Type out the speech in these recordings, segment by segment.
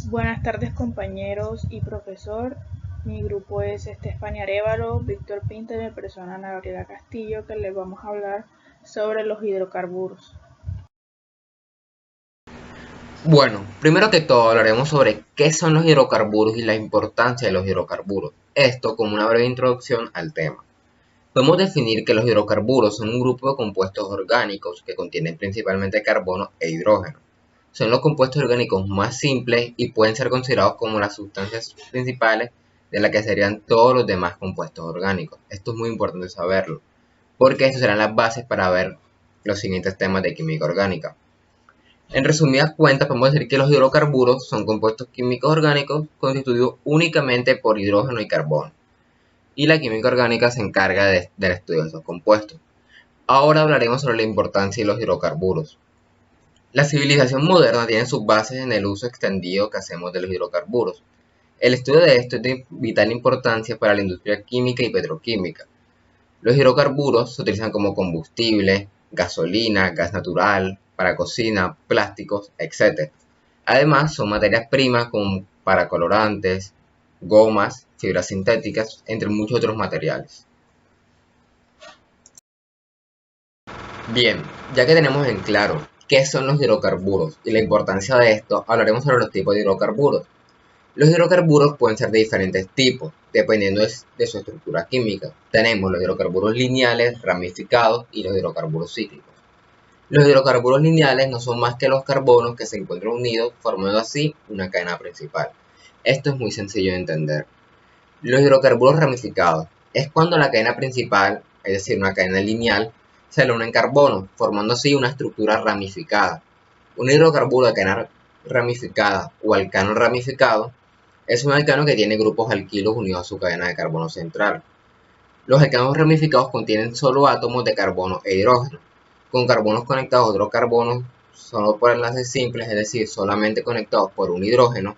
Buenas tardes compañeros y profesor. Mi grupo es Estefania Arévalo, Víctor Pinto y mi persona Ana Gabriela Castillo, que les vamos a hablar sobre los hidrocarburos. Bueno, primero que todo hablaremos sobre qué son los hidrocarburos y la importancia de los hidrocarburos. Esto como una breve introducción al tema. Podemos definir que los hidrocarburos son un grupo de compuestos orgánicos que contienen principalmente carbono e hidrógeno. Son los compuestos orgánicos más simples y pueden ser considerados como las sustancias principales de las que serían todos los demás compuestos orgánicos. Esto es muy importante saberlo, porque estas serán las bases para ver los siguientes temas de química orgánica. En resumidas cuentas, podemos decir que los hidrocarburos son compuestos químicos orgánicos constituidos únicamente por hidrógeno y carbono, y la química orgánica se encarga del estudio de estos compuestos. Ahora hablaremos sobre la importancia de los hidrocarburos. La civilización moderna tiene sus bases en el uso extendido que hacemos de los hidrocarburos. El estudio de esto es de vital importancia para la industria química y petroquímica. Los hidrocarburos se utilizan como combustible, gasolina, gas natural, para cocina, plásticos, etc. Además, son materias primas como para colorantes, gomas, fibras sintéticas, entre muchos otros materiales. Bien, ya que tenemos en claro qué son los hidrocarburos y la importancia de esto, hablaremos sobre los tipos de hidrocarburos. Los hidrocarburos pueden ser de diferentes tipos, dependiendo de su estructura química. Tenemos los hidrocarburos lineales, ramificados y los hidrocarburos cíclicos. Los hidrocarburos lineales no son más que los carbonos que se encuentran unidos, formando así una cadena principal. Esto es muy sencillo de entender. Los hidrocarburos ramificados es cuando la cadena principal, es decir, una cadena lineal, se le une en carbono, formando así una estructura ramificada. Un hidrocarburo de cadena ramificada o alcano ramificado es un alcano que tiene grupos alquilos unidos a su cadena de carbono central. Los alcanos ramificados contienen solo átomos de carbono e hidrógeno, con carbonos conectados a otros carbonos solo por enlaces simples, es decir, solamente conectados por un hidrógeno,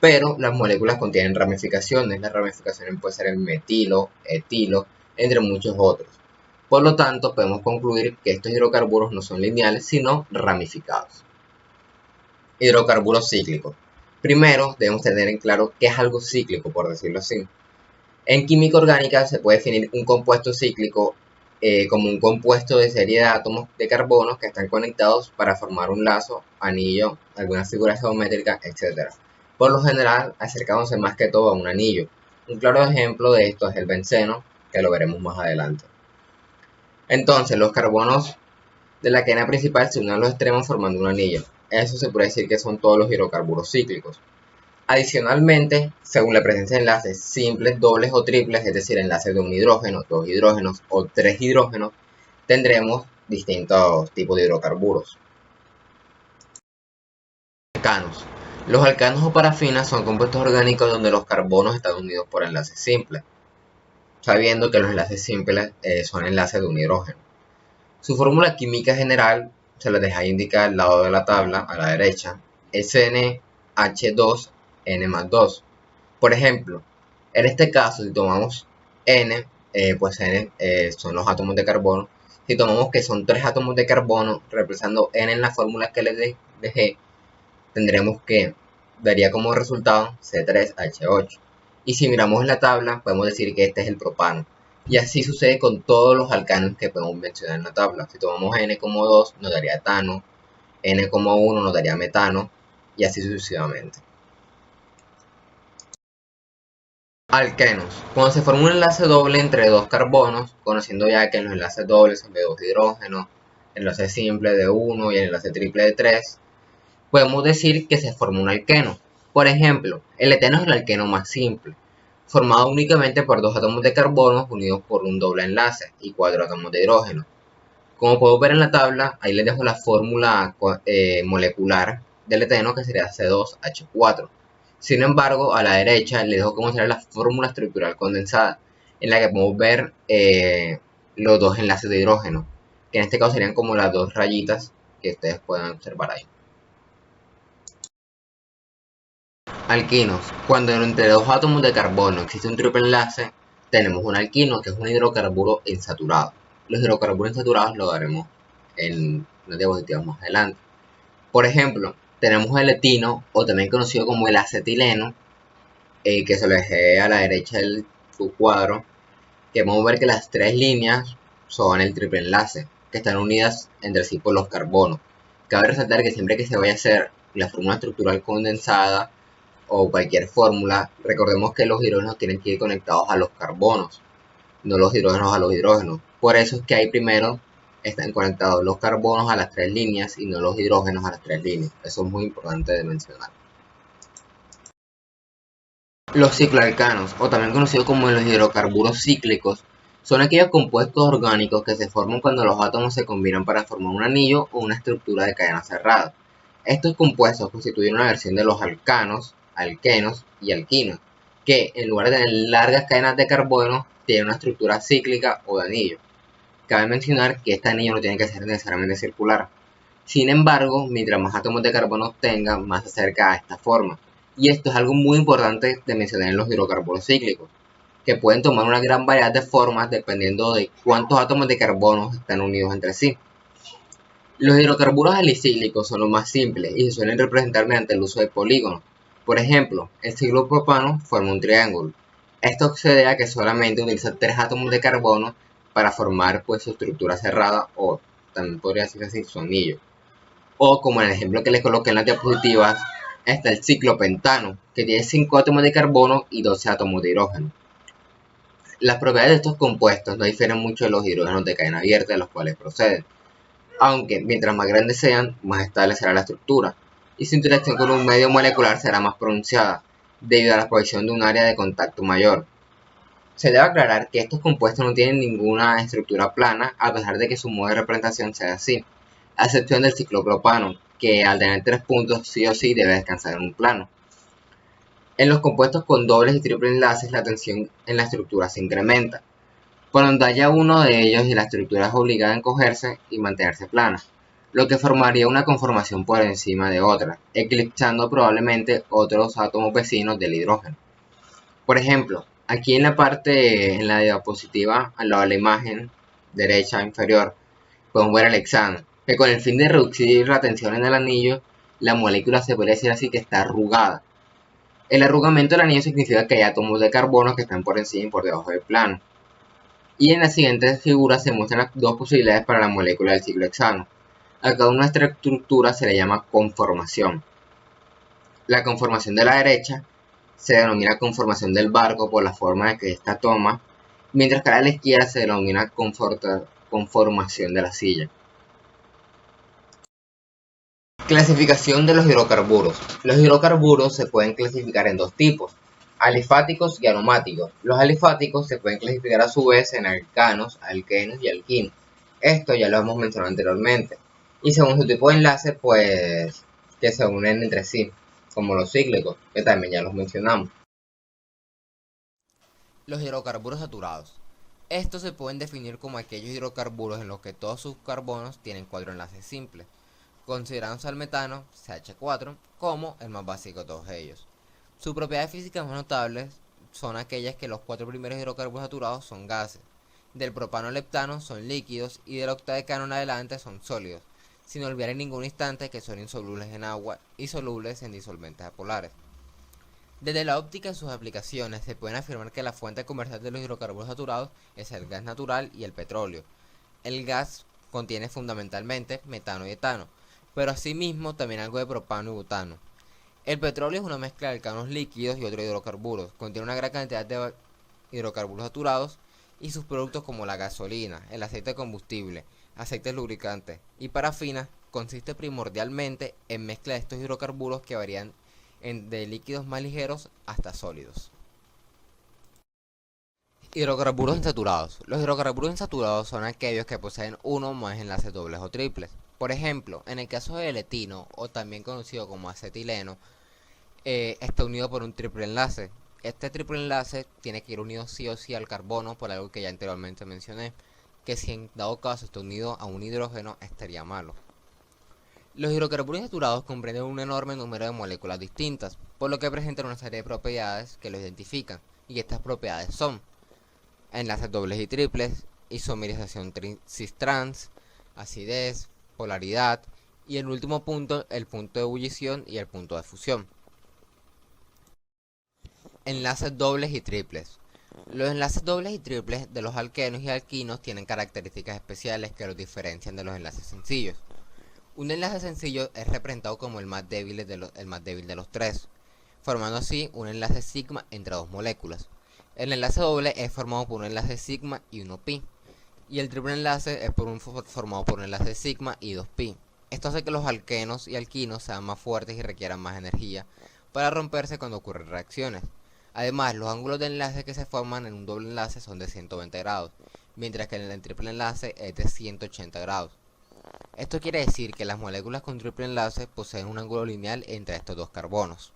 pero las moléculas contienen ramificaciones. Las ramificaciones pueden ser en metilo, etilo, entre muchos otros. Por lo tanto, podemos concluir que estos hidrocarburos no son lineales, sino ramificados. Hidrocarburos cíclicos. Primero, debemos tener en claro qué es algo cíclico, por decirlo así. En química orgánica se puede definir un compuesto cíclico como un compuesto de serie de átomos de carbono que están conectados para formar un lazo, anillo, algunas figuras geométricas, etc. Por lo general, acercándose más que todo a un anillo. Un claro ejemplo de esto es el benceno, que lo veremos más adelante. Entonces, los carbonos de la cadena principal se unen a los extremos formando un anillo. Eso se puede decir que son todos los hidrocarburos cíclicos. Adicionalmente, según la presencia de enlaces simples, dobles o triples, es decir, enlaces de un hidrógeno, dos hidrógenos o tres hidrógenos, tendremos distintos tipos de hidrocarburos. Alcanos. Los alcanos o parafinas son compuestos orgánicos donde los carbonos están unidos por enlaces simples, sabiendo que los enlaces simples son enlaces de un hidrógeno. Su fórmula química general se la deja indicar al lado de la tabla, a la derecha, SnH2 N más 2. Por ejemplo, en este caso, si tomamos N, pues N son los átomos de carbono. Si tomamos que son 3 átomos de carbono, reemplazando N en la fórmula que les dejé, tendremos que daría como resultado C3H8. Y si miramos en la tabla, podemos decir que este es el propano. Y así sucede con todos los alcanos que podemos mencionar en la tabla. Si tomamos N como 2, nos daría etano, N como 1 nos daría metano, y así sucesivamente. Alquenos. Cuando se forma un enlace doble entre dos carbonos, conociendo ya que los enlaces dobles son de 2 hidrógenos, el enlace simple de 1 y el enlace triple de 3, podemos decir que se forma un alqueno. Por ejemplo, el eteno es el alqueno más simple, formado únicamente por 2 átomos de carbono unidos por un doble enlace y 4 átomos de hidrógeno. Como podemos ver en la tabla, ahí les dejo la fórmula molecular del eteno, que sería C2H4. Sin embargo, a la derecha les dejo cómo será la fórmula estructural condensada, en la que podemos ver los dos enlaces de hidrógeno, que en este caso serían como las dos rayitas que ustedes pueden observar ahí. Alquinos. Cuando entre dos átomos de carbono existe un triple enlace, tenemos un alquino, que es un hidrocarburo insaturado. Los hidrocarburos insaturados lo daremos en las diapositivas más adelante. Por ejemplo, tenemos el etino, o también conocido como el acetileno, que se lo dejé a la derecha del su cuadro, que podemos ver que las tres líneas son el triple enlace, que están unidas entre sí por los carbonos. Cabe resaltar que siempre que se vaya a hacer la fórmula estructural condensada o cualquier fórmula, recordemos que los hidrógenos tienen que ir conectados a los carbonos, no los hidrógenos a los hidrógenos. Por eso es que ahí primero están conectados los carbonos a las tres líneas y no los hidrógenos a las tres líneas. Eso es muy importante de mencionar. Los cicloalcanos, o también conocidos como los hidrocarburos cíclicos, son aquellos compuestos orgánicos que se forman cuando los átomos se combinan para formar un anillo o una estructura de cadena cerrada. Estos compuestos constituyen una versión de los alcanos, alquenos y alquinos, que en lugar de tener largas cadenas de carbono, tienen una estructura cíclica o de anillo. Cabe mencionar que este anillo no tiene que ser necesariamente circular. Sin embargo, mientras más átomos de carbono tenga, más se acerca a esta forma. Y esto es algo muy importante de mencionar en los hidrocarburos cíclicos, que pueden tomar una gran variedad de formas dependiendo de cuántos átomos de carbono están unidos entre sí. Los hidrocarburos alicíclicos son los más simples y se suelen representar mediante el uso de polígonos. Por ejemplo, el ciklopropano forma un triángulo. Esto se debe a que solamente utiliza 3 átomos de carbono para formar pues su estructura cerrada, o también podría decirse así, su anillo. O como en el ejemplo que les coloqué en las diapositivas, está el ciclopentano, que tiene 5 átomos de carbono y 12 átomos de hidrógeno. Las propiedades de estos compuestos no difieren mucho de los hidrógenos de cadena abierta de los cuales proceden, aunque mientras más grandes sean, más estable será la estructura, y su interacción con un medio molecular será más pronunciada, debido a la posición de un área de contacto mayor. Se debe aclarar que estos compuestos no tienen ninguna estructura plana, a pesar de que su modo de representación sea así, a excepción del ciclopropano, que al tener 3 puntos sí o sí debe descansar en un plano. En los compuestos con dobles y triples enlaces, la tensión en la estructura se incrementa. Cuando haya uno de ellos y la estructura es obligada a encogerse y mantenerse plana, lo que formaría una conformación por encima de otra, eclipsando probablemente otros átomos vecinos del hidrógeno. Por ejemplo, aquí en la diapositiva, al lado de la imagen derecha inferior, podemos ver el hexano, que con el fin de reducir la tensión en el anillo, la molécula se puede decir así que está arrugada. El arrugamiento del anillo significa que hay átomos de carbono que están por encima y por debajo del plano. Y en la siguiente figura se muestran las dos posibilidades para la molécula del ciclohexano. A cada una de estas estructuras se le llama conformación. La conformación de la derecha se denomina conformación del barco por la forma que ésta toma, mientras que a la izquierda se denomina conformación de la silla. Clasificación de los hidrocarburos. Los hidrocarburos se pueden clasificar en dos tipos: alifáticos y aromáticos. Los alifáticos se pueden clasificar a su vez en alcanos, alquenos y alquinos. Esto ya lo hemos mencionado anteriormente. Y según su tipo de enlace, pues que se unen entre sí, como los cíclicos, que también ya los mencionamos. Los hidrocarburos saturados. Estos se pueden definir como aquellos hidrocarburos en los que todos sus carbonos tienen 4 enlaces simples, considerándose al metano, CH4, como el más básico de todos ellos. Sus propiedades físicas más notables son aquellas que los 4 primeros hidrocarburos saturados son gases, del propano al heptano son líquidos y del octadecano en adelante son sólidos, sin olvidar en ningún instante que son insolubles en agua y solubles en disolventes apolares. Desde la óptica de sus aplicaciones se pueden afirmar que la fuente comercial de los hidrocarburos saturados es el gas natural y el petróleo. El gas contiene fundamentalmente metano y etano, pero asimismo también algo de propano y butano. El petróleo es una mezcla de alcanos líquidos y otros hidrocarburos, contiene una gran cantidad de hidrocarburos saturados y sus productos como la gasolina, el aceite de combustible, aceites lubricantes y parafina consiste primordialmente en mezcla de estos hidrocarburos que varían de líquidos más ligeros hasta sólidos. Hidrocarburos insaturados. Los hidrocarburos insaturados son aquellos que poseen uno o más enlaces dobles o triples. Por ejemplo, en el caso del etino, o también conocido como acetileno, está unido por un triple enlace. Este triple enlace tiene que ir unido sí o sí al carbono, por algo que ya anteriormente mencioné, que si en dado caso está unido a un hidrógeno estaría malo. Los hidrocarburos saturados comprenden un enorme número de moléculas distintas, por lo que presentan una serie de propiedades que los identifican, y estas propiedades son enlaces dobles y triples, isomerización cis-trans, acidez, polaridad, Y el último punto, el punto de ebullición y el punto de fusión. Enlaces dobles y triples. Los enlaces dobles y triples de los alquenos y alquinos tienen características especiales que los diferencian de los enlaces sencillos. Un enlace sencillo es representado como el más débil de los tres, formando así un enlace sigma entre dos moléculas. El enlace doble es formado por un enlace sigma y 1pi, y el triple enlace es formado por un enlace sigma y 2pi. Esto hace que los alquenos y alquinos sean más fuertes y requieran más energía para romperse cuando ocurren reacciones. Además, los ángulos de enlace que se forman en un doble enlace son de 120 grados, mientras que en el triple enlace es de 180 grados. Esto quiere decir que las moléculas con triple enlace poseen un ángulo lineal entre estos dos carbonos.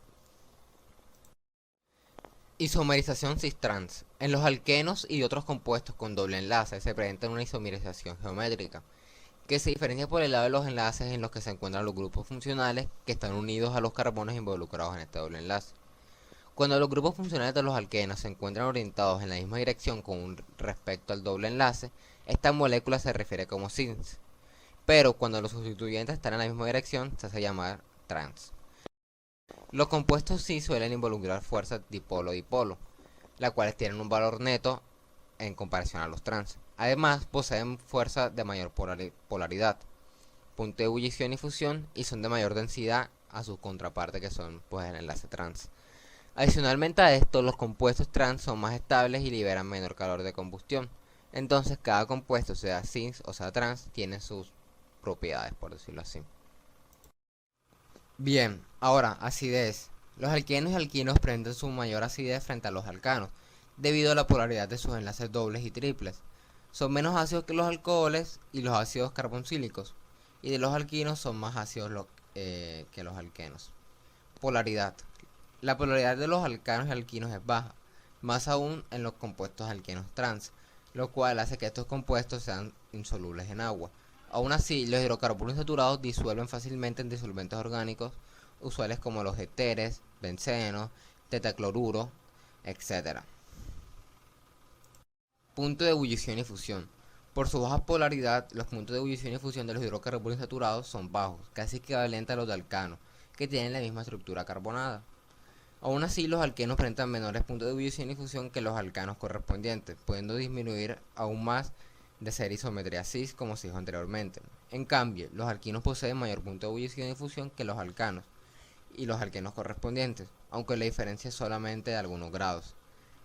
Isomerización cis-trans. En los alquenos y otros compuestos con doble enlace se presenta una isomerización geométrica, que se diferencia por el lado de los enlaces en los que se encuentran los grupos funcionales que están unidos a los carbonos involucrados en este doble enlace. Cuando los grupos funcionales de los alquenos se encuentran orientados en la misma dirección con respecto al doble enlace, esta molécula se refiere como cis. Pero cuando los sustituyentes están en la misma dirección, se hace llamar trans. Los compuestos cis suelen involucrar fuerzas dipolo-dipolo, las cuales tienen un valor neto en comparación a los trans. Además, poseen fuerza de mayor polaridad, punto de ebullición y fusión, y son de mayor densidad a su contraparte, que son pues el enlace trans. Adicionalmente a esto, los compuestos trans son más estables y liberan menor calor de combustión. Entonces, cada compuesto, sea cis o sea trans, tiene sus propiedades, por decirlo así. Bien, ahora, acidez. Los alquenos y alquinos presentan su mayor acidez frente a los alcanos, debido a la polaridad de sus enlaces dobles y triples. Son menos ácidos que los alcoholes y los ácidos carboxílicos, y de los alquinos son más ácidos que los alquenos. Polaridad. La polaridad de los alcanos y alquinos es baja, más aún en los compuestos alquenos trans, lo cual hace que estos compuestos sean insolubles en agua. Aún así, los hidrocarburos saturados disuelven fácilmente en disolventes orgánicos usuales como los éteres, benceno, tetacloruro, etc. Punto de ebullición y fusión. Por su baja polaridad, los puntos de ebullición y fusión de los hidrocarburos saturados son bajos, casi equivalentes a los de alcano, que tienen la misma estructura carbonada. Aún así, los alquenos presentan menores puntos de ebullición y fusión que los alcanos correspondientes, pudiendo disminuir aún más de ser isometría cis, como se dijo anteriormente. En cambio, los alquinos poseen mayor punto de ebullición y fusión que los alcanos y los alquenos correspondientes, aunque la diferencia es solamente de algunos grados.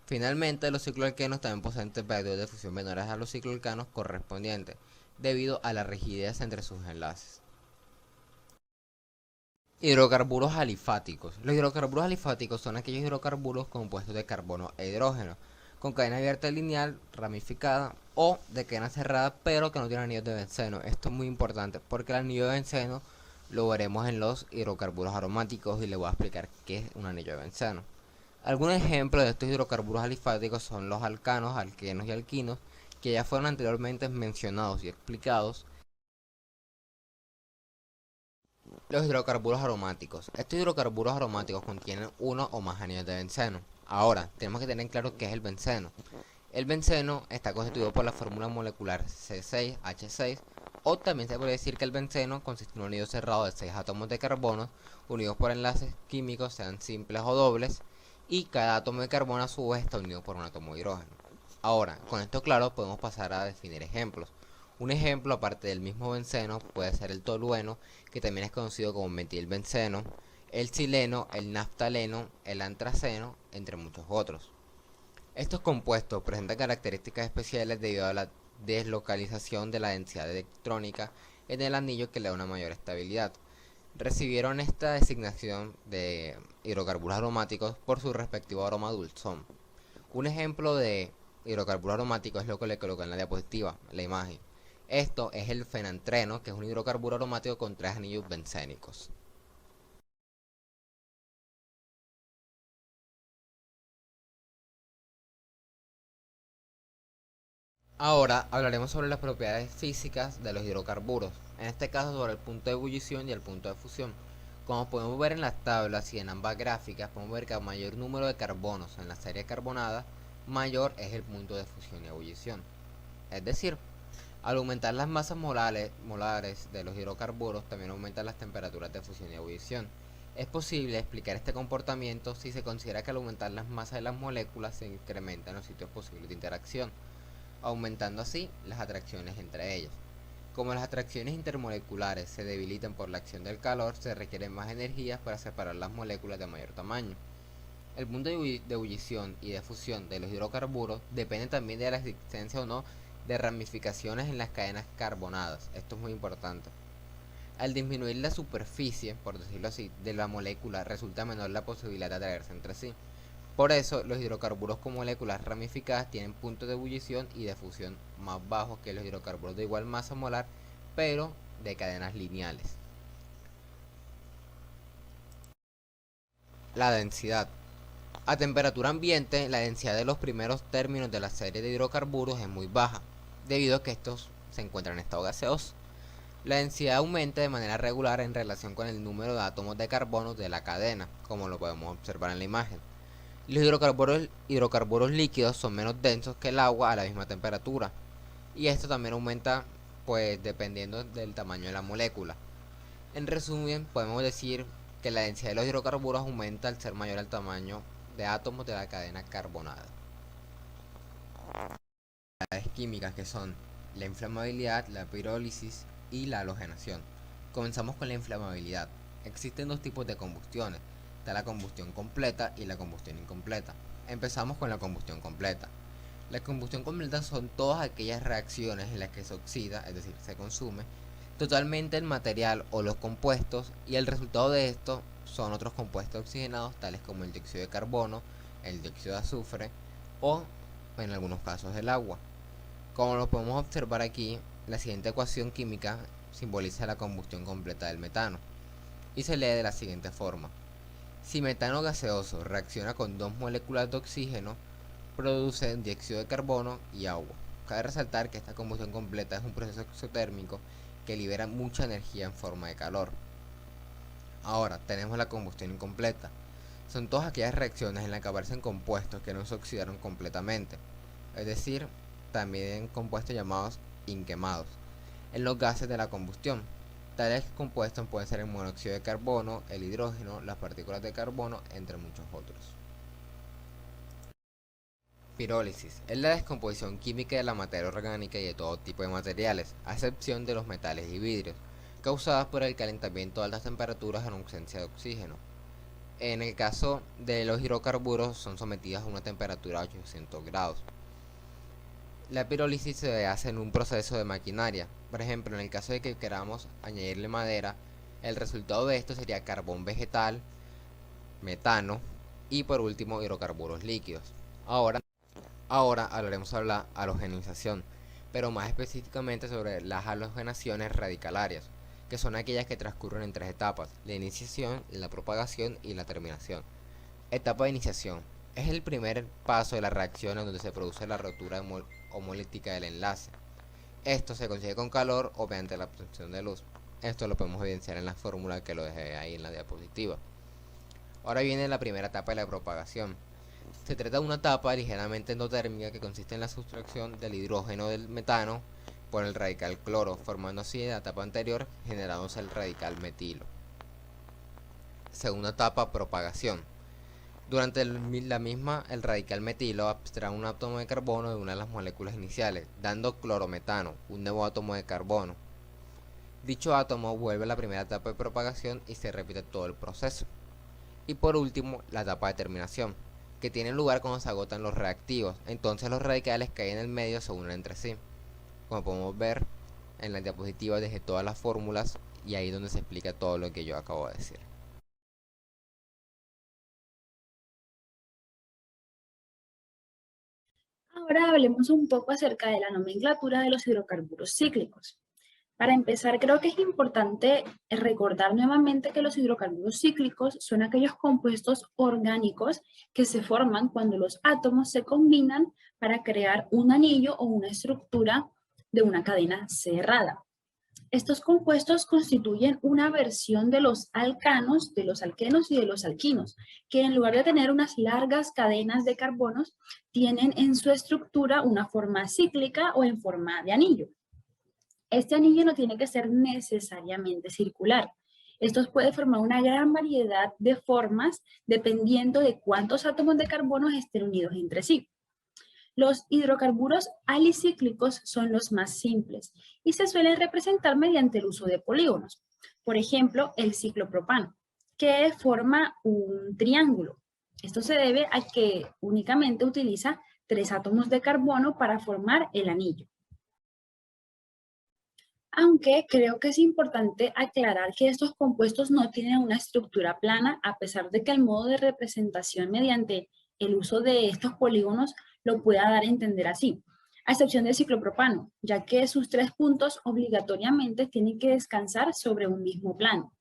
Finalmente, los cicloalquenos también poseen temperaturas de fusión menores a los cicloalcanos correspondientes, debido a la rigidez entre sus enlaces. Hidrocarburos alifáticos. Los hidrocarburos alifáticos son aquellos hidrocarburos compuestos de carbono e hidrógeno, con cadena abierta lineal, ramificada o de cadena cerrada, pero que no tienen anillos de benceno. Esto es muy importante porque el anillo de benceno lo veremos en los hidrocarburos aromáticos y les voy a explicar qué es un anillo de benceno. Algunos ejemplos de estos hidrocarburos alifáticos son los alcanos, alquenos y alquinos, que ya fueron anteriormente mencionados y explicados. Los hidrocarburos aromáticos. Estos hidrocarburos aromáticos contienen uno o más anillos de benceno. Ahora, tenemos que tener claro qué es el benceno. El benceno está constituido por la fórmula molecular C6H6, o también se puede decir que el benceno consiste en un anillo cerrado de 6 átomos de carbono unidos por enlaces químicos, sean simples o dobles, y cada átomo de carbono a su vez está unido por un átomo de hidrógeno. Ahora, con esto claro, podemos pasar a definir ejemplos. Un ejemplo, aparte del mismo benceno, puede ser el tolueno, que también es conocido como metilbenceno, el sileno, el naftaleno, el antraceno, entre muchos otros. Estos compuestos presentan características especiales debido a la deslocalización de la densidad electrónica en el anillo que le da una mayor estabilidad. Recibieron esta designación de hidrocarburos aromáticos por su respectivo aroma dulzón. Un ejemplo de hidrocarburo aromático es lo que le coloco en la diapositiva, la imagen. Esto es el fenantreno, que es un hidrocarburo aromático con 3 anillos bencénicos. Ahora hablaremos sobre las propiedades físicas de los hidrocarburos, en este caso sobre el punto de ebullición y el punto de fusión. Como podemos ver en las tablas y en ambas gráficas, podemos ver que a mayor número de carbonos en la serie carbonada, mayor es el punto de fusión y ebullición. Es decir, Al aumentar las masas molares de los hidrocarburos, también aumentan las temperaturas de fusión y ebullición. Es posible explicar este comportamiento si se considera que al aumentar las masas de las moléculas se incrementan los sitios posibles de interacción, aumentando así las atracciones entre ellas. Como las atracciones intermoleculares se debilitan por la acción del calor, se requieren más energías para separar las moléculas de mayor tamaño. El punto de ebullición y de fusión de los hidrocarburos depende también de la existencia o no de ramificaciones en las cadenas carbonadas. Esto es muy importante. Al disminuir la superficie, por decirlo así, de la molécula, resulta menor la posibilidad de atraerse entre sí. Por eso, los hidrocarburos con moléculas ramificadas tienen puntos de ebullición y de fusión más bajos que los hidrocarburos de igual masa molar, pero de cadenas lineales. La densidad. A temperatura ambiente, la densidad de los primeros términos de la serie de hidrocarburos es muy baja, debido a que estos se encuentran en estado gaseoso. La densidad aumenta de manera regular en relación con el número de átomos de carbono de la cadena, como lo podemos observar en la imagen. Los hidrocarburos líquidos son menos densos que el agua a la misma temperatura, y esto también aumenta pues dependiendo del tamaño de la molécula. En resumen, podemos decir que la densidad de los hidrocarburos aumenta al ser mayor el tamaño de átomos de la cadena carbonada. Las químicas que son la inflamabilidad, la pirólisis y la halogenación. Comenzamos con la inflamabilidad. Existen dos tipos de combustiones. Está la combustión completa y la combustión incompleta. Empezamos con la combustión completa. La combustión completa son todas aquellas reacciones en las que se oxida, es decir, se consume totalmente el material o los compuestos, y el resultado de esto son otros compuestos oxigenados tales como el dióxido de carbono, el dióxido de azufre o en algunos casos el agua. Como lo podemos observar aquí, la siguiente ecuación química simboliza la combustión completa del metano y se lee de la siguiente forma: si metano gaseoso reacciona con dos moléculas de oxígeno, produce dióxido de carbono y agua. Cabe resaltar que esta combustión completa es un proceso exotérmico que libera mucha energía en forma de calor. Ahora tenemos la combustión incompleta. Son todas aquellas reacciones en las que aparecen compuestos que no se oxidaron completamente, es decir, también compuestos llamados inquemados, en los gases de la combustión. Tales compuestos pueden ser el monóxido de carbono, el hidrógeno, las partículas de carbono, entre muchos otros. Pirólisis es la descomposición química de la materia orgánica y de todo tipo de materiales, a excepción de los metales y vidrios, causadas por el calentamiento a altas temperaturas en ausencia de oxígeno. En el caso de los hidrocarburos, son sometidos a una temperatura de 800 grados. La pirólisis se hace en un proceso de maquinaria. Por ejemplo, en el caso de que queramos añadirle madera, el resultado de esto sería carbón vegetal, metano y por último hidrocarburos líquidos. Ahora hablaremos sobre la halogenización, pero más específicamente sobre las halogenaciones radicalarias, que son aquellas que transcurren en tres etapas: la iniciación, la propagación y la terminación. Etapa de iniciación. Es el primer paso de la reacción en donde se produce la rotura homolítica del enlace. Esto se consigue con calor o mediante la absorción de luz. Esto lo podemos evidenciar en la fórmula que lo dejé ahí en la diapositiva. Ahora viene la primera etapa de la propagación. Se trata de una etapa ligeramente endotérmica que consiste en la sustracción del hidrógeno del metano por el radical cloro, formando así en la etapa anterior generándose el radical metilo. Segunda etapa, propagación. Durante la misma, el radical metilo abstrae un átomo de carbono de una de las moléculas iniciales, dando clorometano, un nuevo átomo de carbono. Dicho átomo vuelve a la primera etapa de propagación y se repite todo el proceso. Y por último, la etapa de terminación, que tiene lugar cuando se agotan los reactivos. Entonces los radicales que hay en el medio se unen entre sí. Como podemos ver en la diapositiva, dejé todas las fórmulas y ahí es donde se explica todo lo que yo acabo de decir. Ahora hablemos un poco acerca de la nomenclatura de los hidrocarburos cíclicos. Para empezar, creo que es importante recordar nuevamente que los hidrocarburos cíclicos son aquellos compuestos orgánicos que se forman cuando los átomos se combinan para crear un anillo o una estructura de una cadena cerrada. Estos compuestos constituyen una versión de los alcanos, de los alquenos y de los alquinos, que en lugar de tener unas largas cadenas de carbonos, tienen en su estructura una forma cíclica o en forma de anillo. Este anillo no tiene que ser necesariamente circular. Estos pueden formar una gran variedad de formas dependiendo de cuántos átomos de carbono estén unidos entre sí. Los hidrocarburos alicíclicos son los más simples y se suelen representar mediante el uso de polígonos. Por ejemplo, el ciclopropano, que forma un triángulo. Esto se debe a que únicamente utiliza 3 átomos de carbono para formar el anillo. Aunque creo que es importante aclarar que estos compuestos no tienen una estructura plana, a pesar de que el modo de representación mediante el uso de estos polígonos lo pueda dar a entender así, a excepción del ciclopropano, ya que sus 3 puntos obligatoriamente tienen que descansar sobre un mismo plano.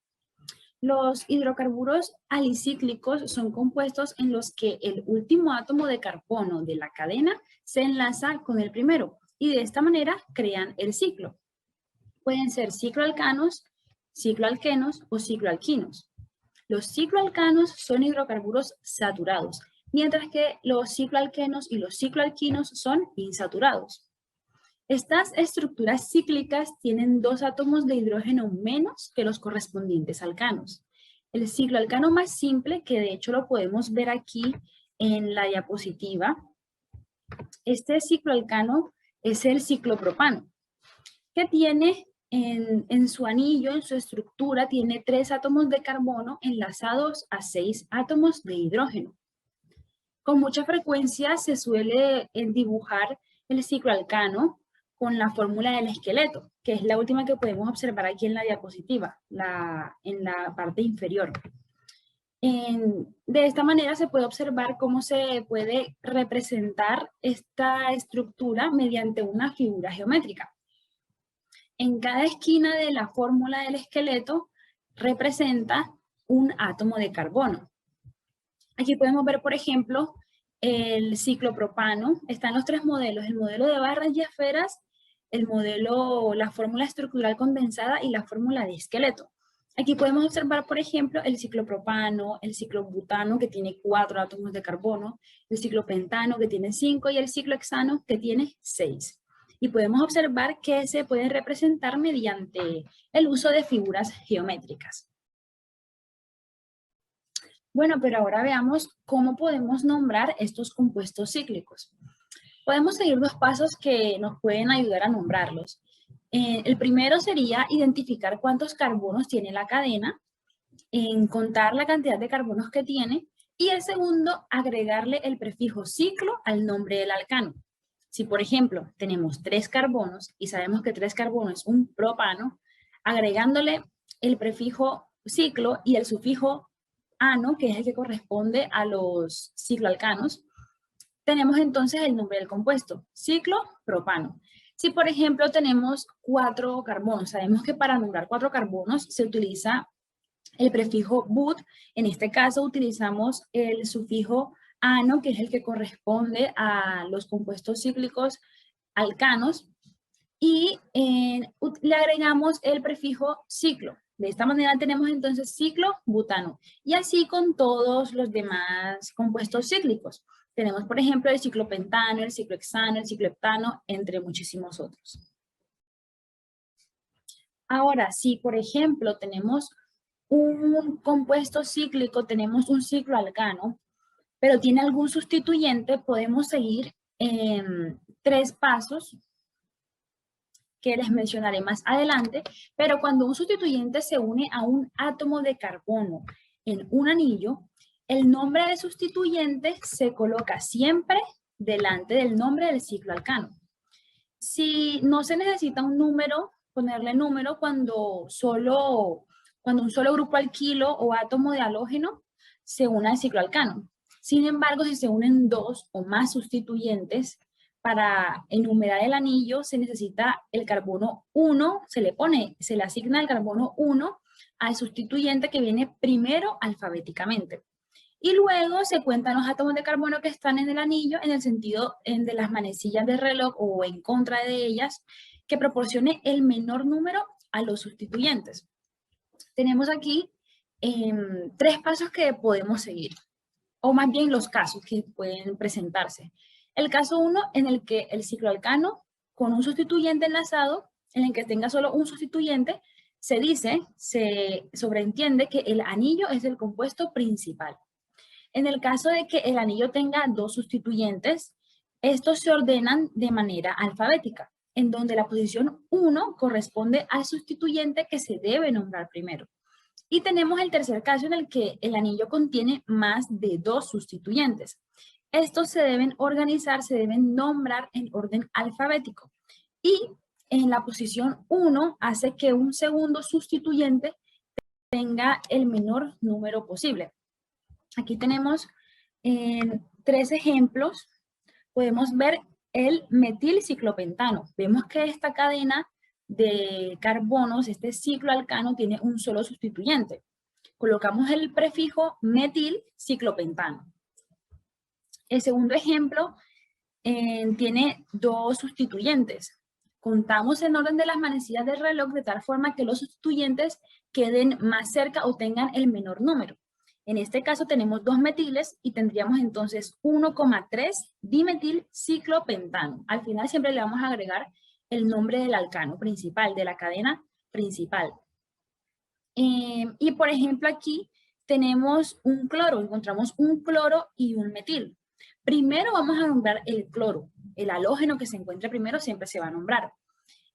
Los hidrocarburos alicíclicos son compuestos en los que el último átomo de carbono de la cadena se enlaza con el primero y de esta manera crean el ciclo. Pueden ser cicloalcanos, cicloalquenos o cicloalquinos. Los cicloalcanos son hidrocarburos saturados, mientras que los cicloalquenos y los cicloalquinos son insaturados. Estas estructuras cíclicas tienen 2 átomos de hidrógeno menos que los correspondientes alcanos. El cicloalcano más simple, que de hecho lo podemos ver aquí en la diapositiva, este cicloalcano es el ciclopropano, que tiene en su anillo, en su estructura, tiene 3 átomos de carbono enlazados a 6 átomos de hidrógeno. Con mucha frecuencia se suele dibujar el cicloalcano con la fórmula del esqueleto, que es la última que podemos observar aquí en la diapositiva, en la parte inferior. De esta manera se puede observar cómo se puede representar esta estructura mediante una figura geométrica. En cada esquina de la fórmula del esqueleto representa un átomo de carbono. Aquí podemos ver, por ejemplo, el ciclopropano. Están los 3 modelos, el modelo de barras y esferas, la fórmula estructural condensada y la fórmula de esqueleto. Aquí podemos observar, por ejemplo, el ciclopropano, el ciclobutano, que tiene 4 átomos de carbono, el ciclopentano, que tiene 5, y el ciclohexano, que tiene 6. Y podemos observar que se puede representar mediante el uso de figuras geométricas. Bueno, pero ahora veamos cómo podemos nombrar estos compuestos cíclicos. Podemos seguir 2 pasos que nos pueden ayudar a nombrarlos. El primero sería identificar cuántos carbonos tiene la cadena, contar la cantidad de carbonos que tiene, y el segundo, agregarle el prefijo ciclo al nombre del alcano. Si, por ejemplo, tenemos 3 carbonos y sabemos que 3 carbonos es un propano, agregándole el prefijo ciclo y el sufijo ano, que es el que corresponde a los cicloalcanos, tenemos entonces el nombre del compuesto, ciclopropano. Si, por ejemplo, tenemos 4 carbonos, sabemos que para nombrar 4 carbonos se utiliza el prefijo but. En este caso utilizamos el sufijo ano, que es el que corresponde a los compuestos cíclicos alcanos, y le agregamos el prefijo ciclo. De esta manera tenemos entonces ciclobutano, y así con todos los demás compuestos cíclicos. Tenemos, por ejemplo, el ciclopentano, el ciclohexano, el cicloheptano, entre muchísimos otros. Ahora, si por ejemplo tenemos un compuesto cíclico, tenemos un cicloalcano, pero tiene algún sustituyente, podemos seguir 3 pasos que les mencionaré más adelante, pero cuando un sustituyente se une a un átomo de carbono en un anillo, el nombre del sustituyente se coloca siempre delante del nombre del cicloalcano. Si no se necesita un número, ponerle número cuando un solo grupo alquilo o átomo de halógeno se une al cicloalcano. Sin embargo, si se unen 2 o más sustituyentes, para enumerar el anillo se necesita el carbono 1, se le asigna el carbono 1 al sustituyente que viene primero alfabéticamente. Y luego se cuentan los átomos de carbono que están en el anillo en el sentido de las manecillas del reloj o en contra de ellas, que proporcione el menor número a los sustituyentes. Tenemos aquí 3 pasos que podemos seguir, o más bien los casos que pueden presentarse. El caso 1, en el que el cicloalcano con un sustituyente enlazado en el que tenga solo un sustituyente, se sobreentiende que el anillo es el compuesto principal. En el caso de que el anillo tenga dos sustituyentes, estos se ordenan de manera alfabética, en donde la posición 1 corresponde al sustituyente que se debe nombrar primero. Y tenemos el tercer caso en el que el anillo contiene más de dos sustituyentes. Estos se deben organizar, se deben nombrar en orden alfabético. Y en la posición 1 hace que un segundo sustituyente tenga el menor número posible. Aquí tenemos 3 ejemplos. Podemos ver el metilciclopentano. Vemos que esta cadena de carbonos, este ciclo alcano, tiene un solo sustituyente. Colocamos el prefijo metilciclopentano. El segundo ejemplo tiene dos sustituyentes. Contamos en orden de las manecillas del reloj de tal forma que los sustituyentes queden más cerca o tengan el menor número. En este caso tenemos 2 metiles y tendríamos entonces 1,3 dimetilciclopentano. Al final siempre le vamos a agregar el nombre del alcano principal, de la cadena principal. Y por ejemplo aquí tenemos un cloro, encontramos un cloro y un metil. Primero vamos a nombrar el cloro, el halógeno que se encuentre primero siempre se va a nombrar.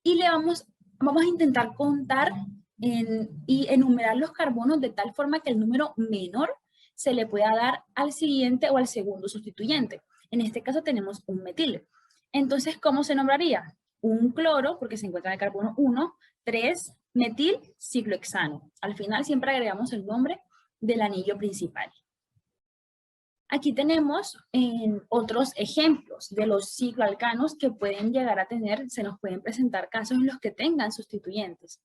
Y vamos a intentar contar y enumerar los carbonos de tal forma que el número menor se le pueda dar al siguiente o al segundo sustituyente. En este caso tenemos un metil. Entonces, ¿cómo se nombraría? Un cloro, porque se encuentra en el carbono 1, 3 metilciclohexano. Al final siempre agregamos el nombre del anillo principal. Aquí tenemos otros ejemplos de los cicloalcanos que pueden llegar a tener, se nos pueden presentar casos en los que tengan sustituyentes.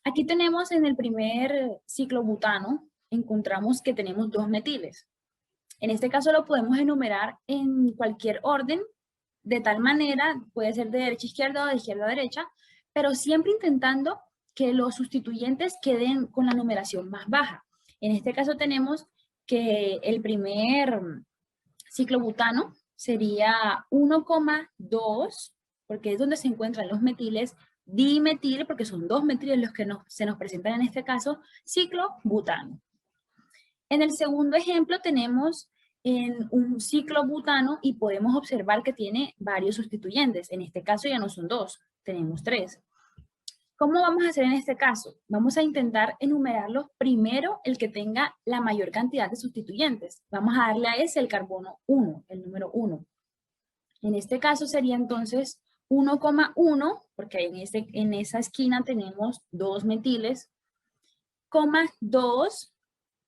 Aquí tenemos en el primer ciclobutano, encontramos que tenemos 2 metiles. En este caso lo podemos enumerar en cualquier orden, de tal manera, puede ser de derecha a izquierda o de izquierda a derecha, pero siempre intentando que los sustituyentes queden con la numeración más baja. En este caso tenemos que el primer ciclobutano sería 1,2, porque es donde se encuentran los metiles, dimetil, porque son 2 metiles los que se nos presentan en este caso, ciclobutano. En el segundo ejemplo tenemos un ciclobutano y podemos observar que tiene varios sustituyentes. En este caso ya no son 2, tenemos 3. ¿Cómo vamos a hacer en este caso? Vamos a intentar enumerarlos primero el que tenga la mayor cantidad de sustituyentes. Vamos a darle a ese el carbono 1, el número 1. En este caso sería entonces 1,1, porque en esa esquina tenemos 2 metiles, 2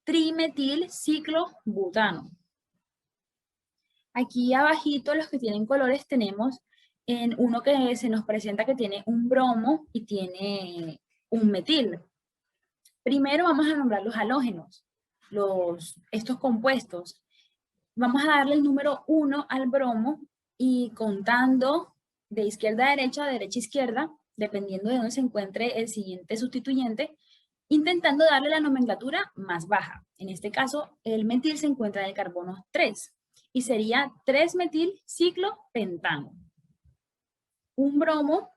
trimetilciclobutano. Aquí abajito, los que tienen colores, tenemos en uno que se nos presenta que tiene un bromo y tiene un metil. Primero vamos a nombrar los halógenos, estos compuestos. Vamos a darle el número 1 al bromo y contando de izquierda a derecha, de derecha a izquierda, dependiendo de dónde se encuentre el siguiente sustituyente, intentando darle la nomenclatura más baja. En este caso, el metil se encuentra en el carbono 3 y sería 3-metilciclopentano. Un bromo,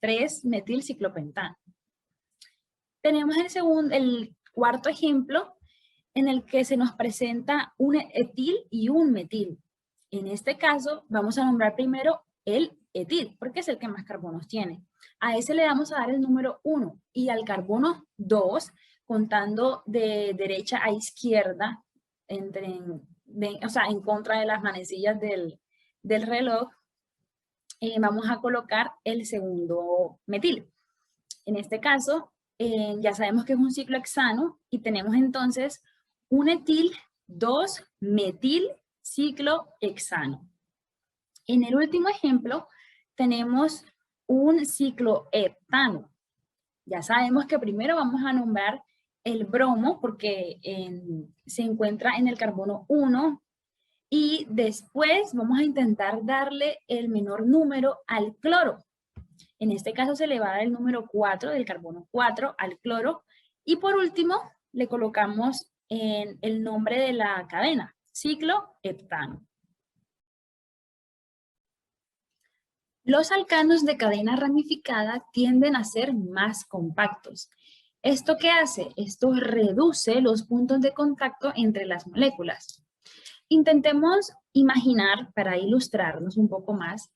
3-metilciclopentano. Tenemos el cuarto ejemplo en el que se nos presenta un etil y un metil. En este caso, vamos a nombrar primero el etil, porque es el que más carbonos tiene. A ese le vamos a dar el número 1 y al carbono 2, contando de derecha a izquierda, en contra de las manecillas del reloj, vamos a colocar el segundo metil. En este caso, ya sabemos que es un ciclohexano y tenemos entonces un etil, 2 metilciclohexano. En el último ejemplo tenemos un cicloheptano. Ya sabemos que primero vamos a nombrar el bromo porque se encuentra en el carbono 1 y después vamos a intentar darle el menor número al cloro. En este caso se le va a dar el número 4 del carbono 4 al cloro y por último le colocamos el nombre de la cadena, cicloheptano. Los alcanos de cadena ramificada tienden a ser más compactos. ¿Esto qué hace? Esto reduce los puntos de contacto entre las moléculas. Intentemos imaginar, para ilustrarnos un poco más,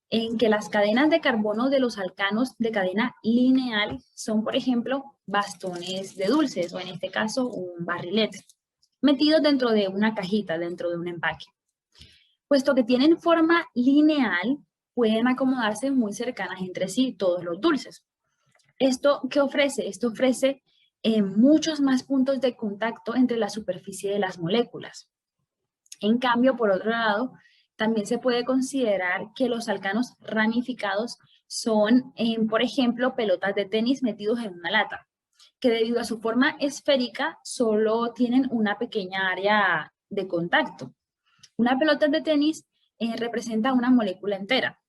en que las cadenas de carbono de los alcanos de cadena lineal son, por ejemplo, bastones de dulces, o en este caso, un barrilete, metidos dentro de una cajita, dentro de un empaque. Puesto que tienen forma lineal, pueden acomodarse muy cercanas entre sí todos los dulces. ¿Esto qué ofrece? Esto ofrece muchos más puntos de contacto entre la superficie de las moléculas. En cambio, por otro lado, también se puede considerar que los alcanos ramificados son, por ejemplo, pelotas de tenis metidos en una lata, que debido a su forma esférica solo tienen una pequeña área de contacto. Una pelota de tenis representa una molécula entera.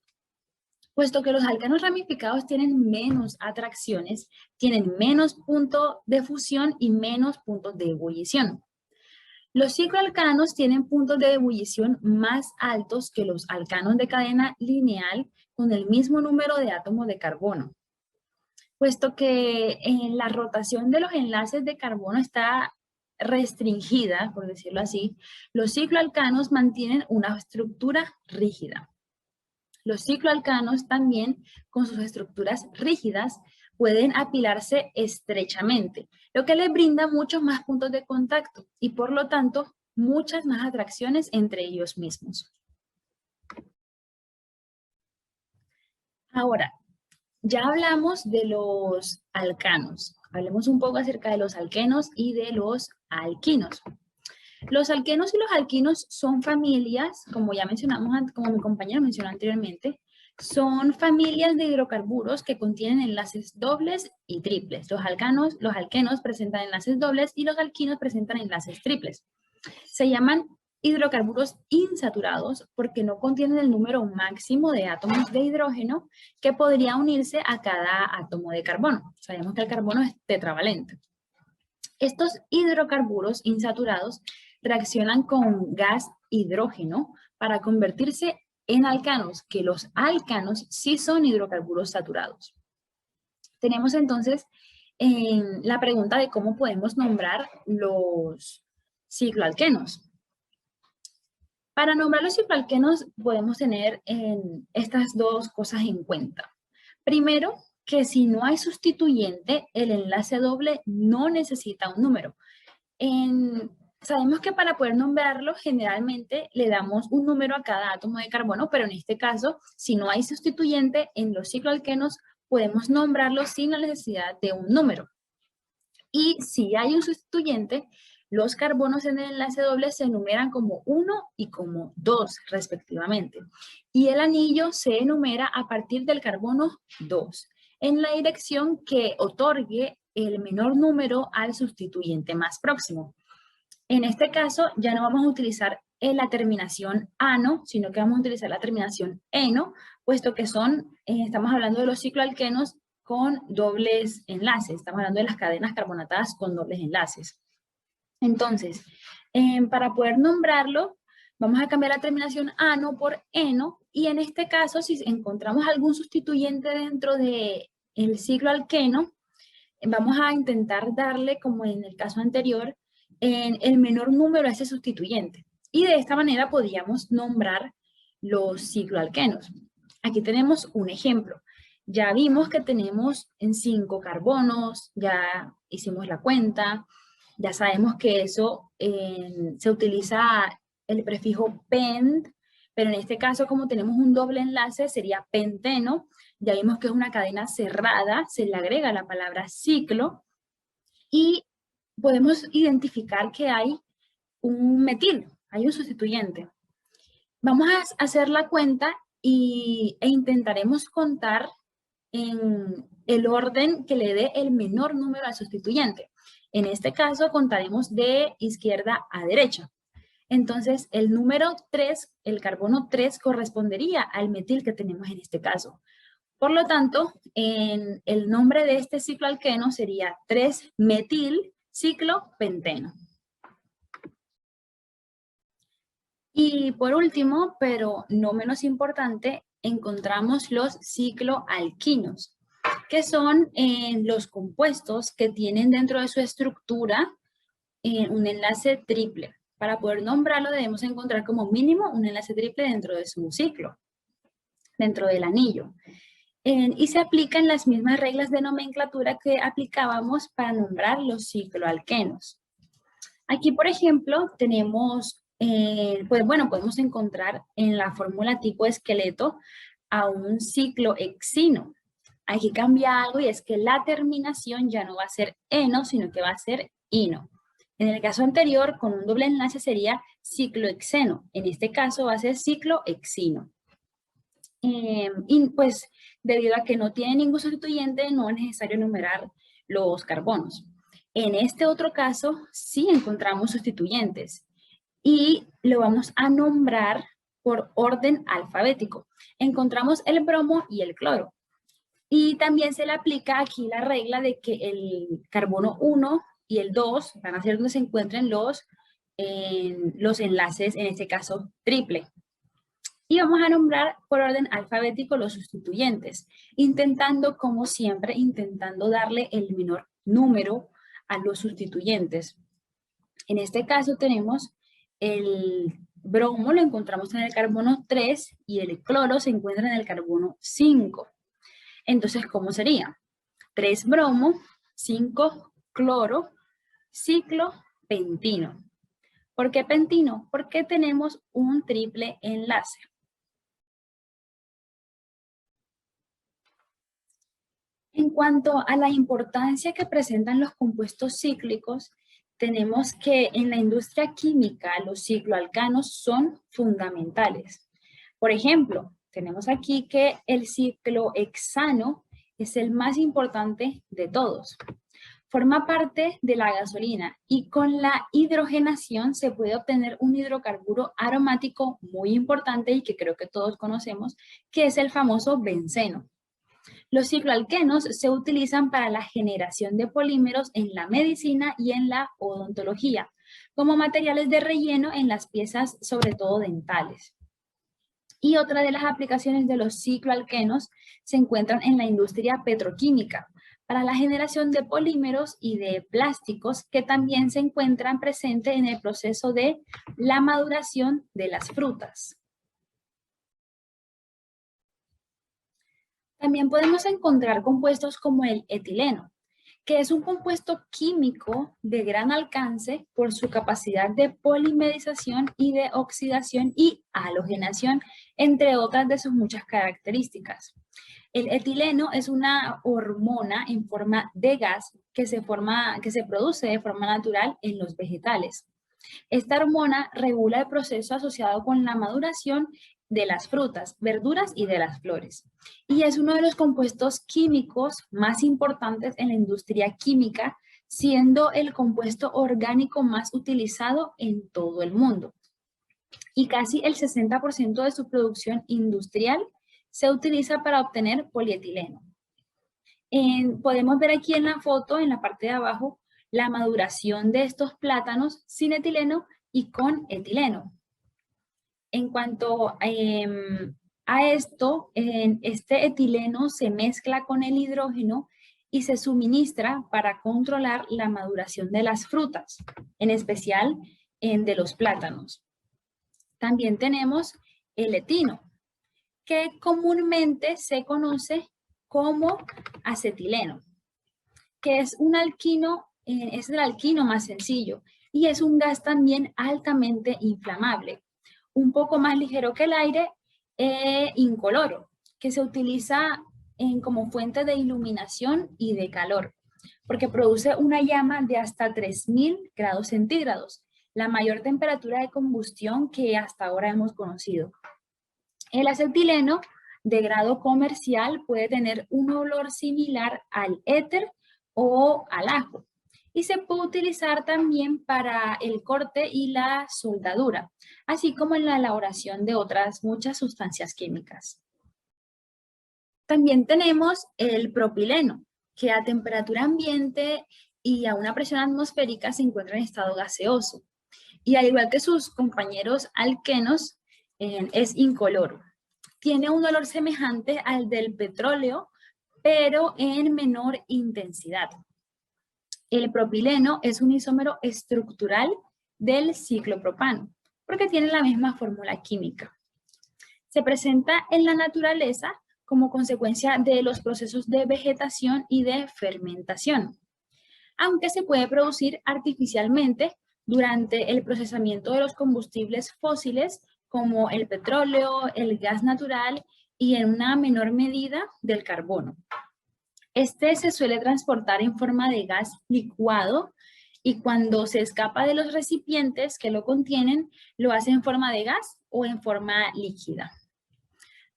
Puesto que los alcanos ramificados tienen menos atracciones, tienen menos puntos de fusión y menos puntos de ebullición. Los cicloalcanos tienen puntos de ebullición más altos que los alcanos de cadena lineal con el mismo número de átomos de carbono. Puesto que la rotación de los enlaces de carbono está restringida, por decirlo así, los cicloalcanos mantienen una estructura rígida. Los cicloalcanos también, con sus estructuras rígidas, pueden apilarse estrechamente, lo que les brinda muchos más puntos de contacto y, por lo tanto, muchas más atracciones entre ellos mismos. Ahora, ya hablamos de los alcanos. Hablemos un poco acerca de los alquenos y de los alquinos. Los alquenos y los alquinos son familias, como ya mencionamos, como mi compañero mencionó anteriormente, son familias de hidrocarburos que contienen enlaces dobles y triples. Los alquenos presentan enlaces dobles y los alquinos presentan enlaces triples. Se llaman hidrocarburos insaturados porque no contienen el número máximo de átomos de hidrógeno que podría unirse a cada átomo de carbono. Sabemos que el carbono es tetravalente. Estos hidrocarburos insaturados reaccionan con gas hidrógeno para convertirse en alcanos, que los alcanos sí son hidrocarburos saturados. Tenemos entonces la pregunta de cómo podemos nombrar los cicloalquenos. Para nombrar los cicloalquenos podemos tener estas dos cosas en cuenta. Primero, que si no hay sustituyente, el enlace doble no necesita un número. Sabemos que para poder nombrarlo, generalmente le damos un número a cada átomo de carbono, pero en este caso, si no hay sustituyente en los cicloalquenos, podemos nombrarlo sin la necesidad de un número. Y si hay un sustituyente, los carbonos en el enlace doble se enumeran como 1 y como 2, respectivamente. Y el anillo se enumera a partir del carbono 2, en la dirección que otorgue el menor número al sustituyente más próximo. En este caso, ya no vamos a utilizar la terminación ano, sino que vamos a utilizar la terminación eno, puesto que estamos hablando de los cicloalquenos con dobles enlaces. Estamos hablando de las cadenas carbonatadas con dobles enlaces. Entonces, para poder nombrarlo, vamos a cambiar la terminación ano por eno, y en este caso, si encontramos algún sustituyente dentro del cicloalqueno, vamos a intentar darle, como en el caso anterior, el menor número a ese sustituyente. Y de esta manera podríamos nombrar los cicloalquenos. Aquí tenemos un ejemplo. Ya vimos que tenemos en 5 carbonos, ya hicimos la cuenta, ya sabemos que eso se utiliza el prefijo pent, pero en este caso, como tenemos un doble enlace, sería penteno. Ya vimos que es una cadena cerrada, se le agrega la palabra ciclo, y podemos identificar que hay un metil, hay un sustituyente. Vamos a hacer la cuenta e intentaremos contar en el orden que le dé el menor número al sustituyente. En este caso contaremos de izquierda a derecha. Entonces el número 3, el carbono 3, correspondería al metil que tenemos en este caso. Por lo tanto, el nombre de este cicloalqueno sería 3-metil ciclopenteno. Y por último, pero no menos importante, encontramos los cicloalquinos, que son los compuestos que tienen dentro de su estructura un enlace triple. Para poder nombrarlo debemos encontrar como mínimo un enlace triple dentro de su ciclo, dentro del anillo. Y se aplican las mismas reglas de nomenclatura que aplicábamos para nombrar los cicloalquenos. Aquí, por ejemplo, tenemos, podemos encontrar en la fórmula tipo esqueleto a un ciclohexino. Aquí cambia algo y es que la terminación ya no va a ser eno, sino que va a ser ino. En el caso anterior, con un doble enlace sería ciclohexeno. En este caso va a ser ciclohexino. Y pues, debido a que no tiene ningún sustituyente, no es necesario enumerar los carbonos. En este otro caso, sí encontramos sustituyentes y lo vamos a nombrar por orden alfabético. Encontramos el bromo y el cloro. Y también se le aplica aquí la regla de que el carbono 1 y el 2 van a ser donde se encuentren los enlaces, en este caso triple. Y vamos a nombrar por orden alfabético los sustituyentes, intentando, como siempre, intentando darle el menor número a los sustituyentes. En este caso tenemos el bromo, lo encontramos en el carbono 3 y el cloro se encuentra en el carbono 5. Entonces, ¿cómo sería? 3 bromo, 5 cloro, ciclopentino. ¿Por qué pentino? Porque tenemos un triple enlace. En cuanto a la importancia que presentan los compuestos cíclicos, tenemos que en la industria química los cicloalcanos son fundamentales. Por ejemplo, tenemos aquí que el ciclohexano es el más importante de todos. Forma parte de la gasolina y con la hidrogenación se puede obtener un hidrocarburo aromático muy importante y que creo que todos conocemos, que es el famoso benceno. Los cicloalquenos se utilizan para la generación de polímeros en la medicina y en la odontología, como materiales de relleno en las piezas, sobre todo dentales. Y otra de las aplicaciones de los cicloalquenos se encuentran en la industria petroquímica, para la generación de polímeros y de plásticos que también se encuentran presentes en el proceso de la maduración de las frutas. También podemos encontrar compuestos como el etileno, que es un compuesto químico de gran alcance por su capacidad de polimerización y de oxidación y halogenación, entre otras de sus muchas características. El etileno es una hormona en forma de gas que se produce de forma natural en los vegetales. Esta hormona regula el proceso asociado con la maduración de las frutas, verduras y de las flores. Y es uno de los compuestos químicos más importantes en la industria química, siendo el compuesto orgánico más utilizado en todo el mundo. Y casi el 60% de su producción industrial se utiliza para obtener polietileno. Podemos ver aquí en la foto, en la parte de abajo, la maduración de estos plátanos sin etileno y con etileno. En cuanto a esto, este etileno se mezcla con el hidrógeno y se suministra para controlar la maduración de las frutas, en especial de los plátanos. También tenemos el etino, que comúnmente se conoce como acetileno, que es un alquino, es el alquino más sencillo y es un gas también altamente inflamable, un poco más ligero que el aire, incoloro, que se utiliza como fuente de iluminación y de calor, porque produce una llama de hasta 3000 grados centígrados, la mayor temperatura de combustión que hasta ahora hemos conocido. El acetileno de grado comercial puede tener un olor similar al éter o al ajo y se puede utilizar también para el corte y la soldadura, así como en la elaboración de otras muchas sustancias químicas. También tenemos el propileno, que a temperatura ambiente y a una presión atmosférica se encuentra en estado gaseoso. Y al igual que sus compañeros alquenos, es incoloro. tiene un olor semejante al del petróleo, pero en menor intensidad. El propileno es un isómero estructural del ciclopropano, porque tiene la misma fórmula química. Se presenta en la naturaleza como consecuencia de los procesos de vegetación y de fermentación, aunque se puede producir artificialmente durante el procesamiento de los combustibles fósiles como el petróleo, el gas natural y en una menor medida del carbono. Este se suele transportar en forma de gas licuado y cuando se escapa de los recipientes que lo contienen, lo hace en forma de gas o en forma líquida.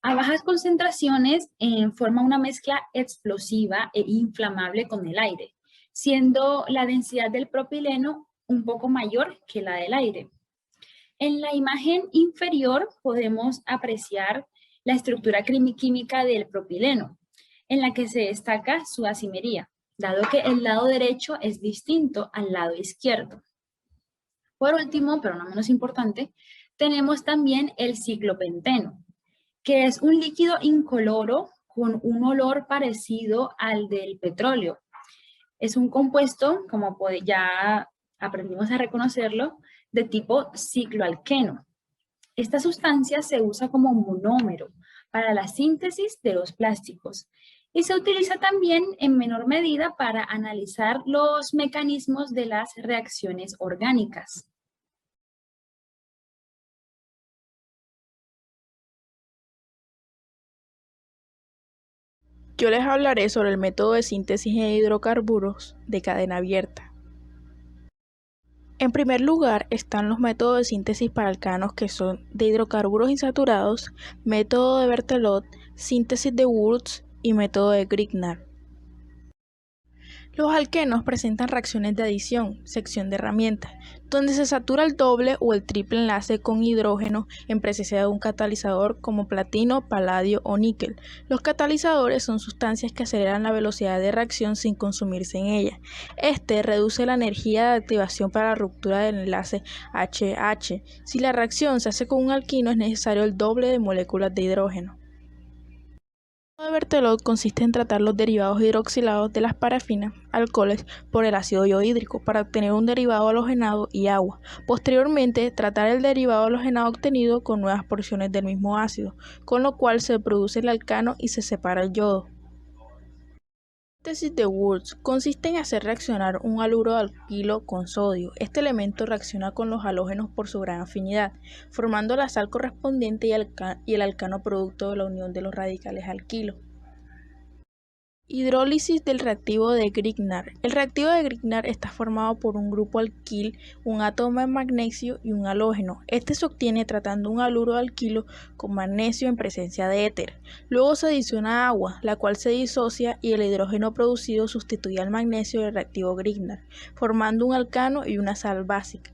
A bajas concentraciones forma una mezcla explosiva e inflamable con el aire, siendo la densidad del propileno un poco mayor que la del aire. En la imagen inferior podemos apreciar la estructura química del propileno, en la que se destaca su asimetría, dado que el lado derecho es distinto al lado izquierdo. Por último, pero no menos importante, tenemos también el ciclopenteno, que es un líquido incoloro con un olor parecido al del petróleo. Es un compuesto, como ya aprendimos a reconocerlo, de tipo cicloalqueno. Esta sustancia se usa como monómero para la síntesis de los plásticos y se utiliza también en menor medida para analizar los mecanismos de las reacciones orgánicas. Yo les hablaré sobre el método de síntesis de hidrocarburos de cadena abierta. En primer lugar están los métodos de síntesis para alcanos que son de hidrocarburos insaturados, método de Berthelot, síntesis de Wurtz y método de Grignard. Los alquenos presentan reacciones de adición, sección de herramientas, donde se satura el doble o el triple enlace con hidrógeno en presencia de un catalizador como platino, paladio o níquel. Los catalizadores son sustancias que aceleran la velocidad de reacción sin consumirse en ella. Este reduce la energía de activación para la ruptura del enlace HH. Si la reacción se hace con un alquino es necesario el doble de moléculas de hidrógeno. El método de Berthelot consiste en tratar los derivados hidroxilados de las parafinas, alcoholes, por el ácido iohídrico para obtener un derivado halogenado y agua. Posteriormente, tratar el derivado halogenado obtenido con nuevas porciones del mismo ácido, con lo cual se produce el alcano y se separa el yodo. La síntesis de Wurtz consiste en hacer reaccionar un haluro de alquilo con sodio. Este elemento reacciona con los halógenos por su gran afinidad, formando la sal correspondiente y el alcano producto de la unión de los radicales alquilo. Hidrólisis del reactivo de Grignard. El reactivo de Grignard está formado por un grupo alquil, un átomo de magnesio y un halógeno. Este se obtiene tratando un haluro de alquilo con magnesio en presencia de éter. Luego se adiciona agua, la cual se disocia y el hidrógeno producido sustituye al magnesio del reactivo Grignard, formando un alcano y una sal básica.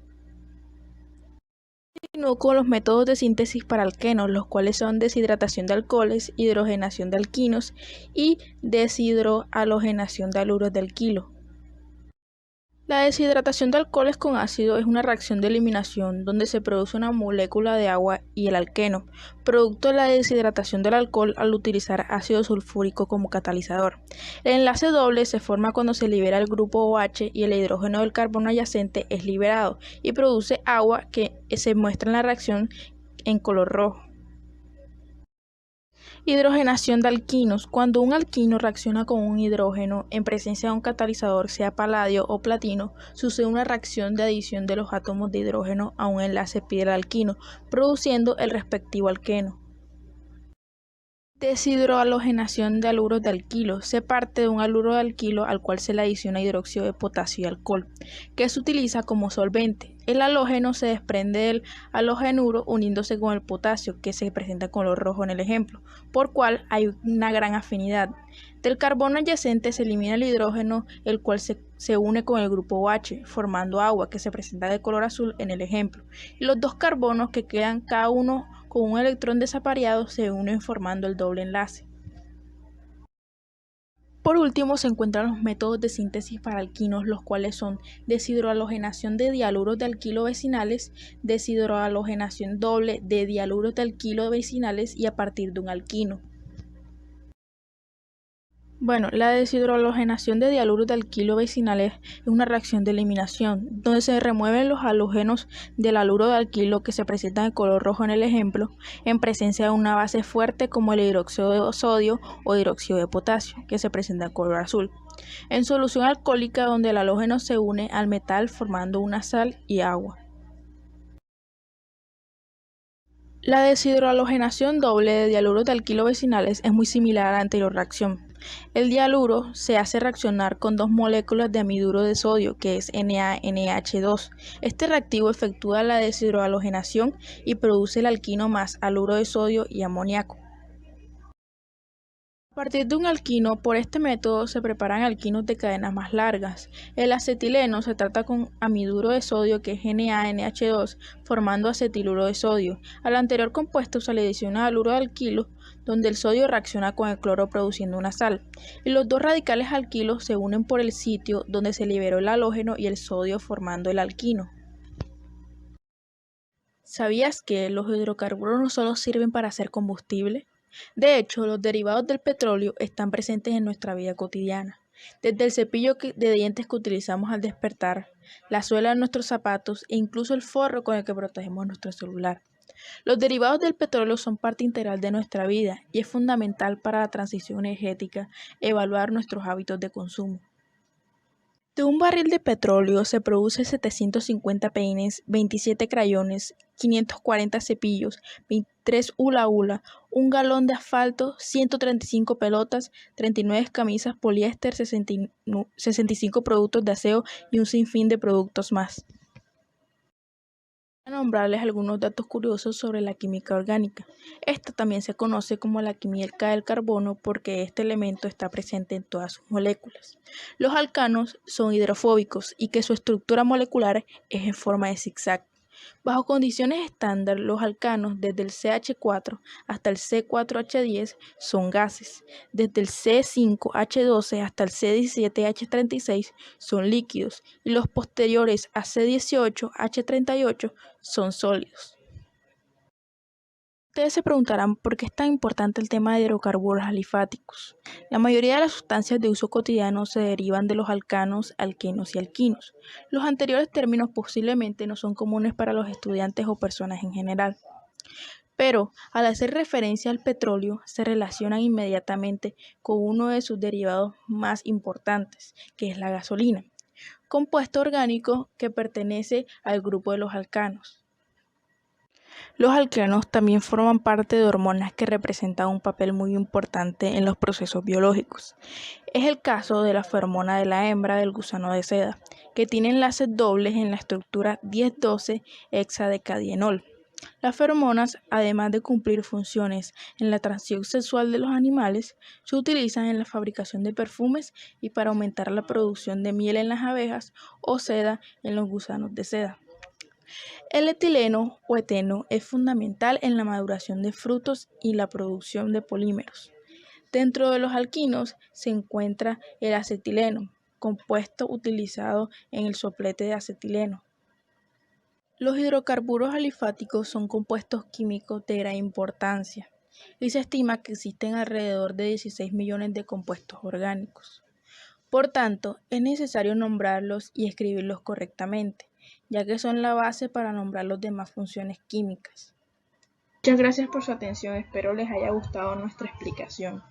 Continúo con los métodos de síntesis para alquenos, los cuales son deshidratación de alcoholes, hidrogenación de alquinos y deshidrohalogenación de haluros de alquilo. La deshidratación de alcoholes con ácido es una reacción de eliminación donde se produce una molécula de agua y el alqueno, producto de la deshidratación del alcohol al utilizar ácido sulfúrico como catalizador. El enlace doble se forma cuando se libera el grupo OH y el hidrógeno del carbono adyacente es liberado y produce agua que se muestra en la reacción en color rojo. Hidrogenación de alquinos. Cuando un alquino reacciona con un hidrógeno en presencia de un catalizador, sea paladio o platino, sucede una reacción de adición de los átomos de hidrógeno a un enlace pi del alquino, produciendo el respectivo alqueno. Deshidrohalogenación de haluros de alquilo. Se parte de un haluro de alquilo al cual se le adiciona hidróxido de potasio y alcohol, que se utiliza como solvente. El halógeno se desprende del halogenuro uniéndose con el potasio, que se presenta con color rojo en el ejemplo, por cual hay una gran afinidad. Del carbono adyacente se elimina el hidrógeno, el cual se une con el grupo OH, formando agua, que se presenta de color azul en el ejemplo. Y los dos carbonos que quedan cada uno con un electrón desapareado se unen formando el doble enlace. Por último, se encuentran los métodos de síntesis para alquinos, los cuales son deshidrohalogenación de dialuros de alquilo vecinales, deshidrohalogenación doble de dialuros de alquilo vecinales y a partir de un alquino. Bueno, la deshidrohalogenación de dialuros de alquilo vecinales es una reacción de eliminación, donde se remueven los halógenos del haluro de alquilo que se presentan de color rojo en el ejemplo, en presencia de una base fuerte como el hidróxido de sodio o hidróxido de potasio, que se presenta de color azul. En solución alcohólica, donde el halógeno se une al metal formando una sal y agua. La deshidrohalogenación doble de dialuros de alquilo vecinales es muy similar a la anterior reacción. El dialuro se hace reaccionar con dos moléculas de amiduro de sodio, que es NaNH2. Este reactivo efectúa la deshidrohalogenación y produce el alquino más haluro de sodio y amoníaco. A partir de un alquino, por este método se preparan alquinos de cadenas más largas. El acetileno se trata con amiduro de sodio, que es NaNH2, formando acetiluro de sodio. Al anterior compuesto se le adiciona haluro de alquilo, donde el sodio reacciona con el cloro produciendo una sal. Y los dos radicales alquilos se unen por el sitio donde se liberó el halógeno y el sodio formando el alquino. ¿Sabías que los hidrocarburos no solo sirven para hacer combustible? De hecho, los derivados del petróleo están presentes en nuestra vida cotidiana, desde el cepillo de dientes que utilizamos al despertar, la suela de nuestros zapatos e incluso el forro con el que protegemos nuestro celular. Los derivados del petróleo son parte integral de nuestra vida y es fundamental para la transición energética evaluar nuestros hábitos de consumo. De un barril de petróleo se produce 750 peines, 27 crayones, 540 cepillos, 23 hula hula, un galón de asfalto, 135 pelotas, 39 camisas poliéster, 65 productos de aseo y un sinfín de productos más. Voy a nombrarles algunos datos curiosos sobre la química orgánica. Esta también se conoce como la química del carbono porque este elemento está presente en todas sus moléculas. Los alcanos son hidrofóbicos y que su estructura molecular es en forma de zigzag. Bajo condiciones estándar, los alcanos desde el CH4 hasta el C4H10 son gases, desde el C5H12 hasta el C17H36 son líquidos y los posteriores a C18H38 son sólidos. Ustedes se preguntarán por qué es tan importante el tema de hidrocarburos alifáticos. La mayoría de las sustancias de uso cotidiano se derivan de los alcanos, alquenos y alquinos. Los anteriores términos posiblemente no son comunes para los estudiantes o personas en general. Pero, al hacer referencia al petróleo, se relacionan inmediatamente con uno de sus derivados más importantes, que es la gasolina, compuesto orgánico que pertenece al grupo de los alcanos. Los alcanos también forman parte de hormonas que representan un papel muy importante en los procesos biológicos. Es el caso de la feromona de la hembra del gusano de seda, que tiene enlaces dobles en la estructura 10,12-hexadecadienol. Las feromonas, además de cumplir funciones en la atracción sexual de los animales, se utilizan en la fabricación de perfumes y para aumentar la producción de miel en las abejas o seda en los gusanos de seda. El etileno o eteno es fundamental en la maduración de frutos y la producción de polímeros. Dentro de los alquinos se encuentra el acetileno, compuesto utilizado en el soplete de acetileno. Los hidrocarburos alifáticos son compuestos químicos de gran importancia y se estima que existen alrededor de 16 millones de compuestos orgánicos. Por tanto, es necesario nombrarlos y escribirlos correctamente, ya que son la base para nombrar las demás funciones químicas. Muchas gracias por su atención, espero les haya gustado nuestra explicación.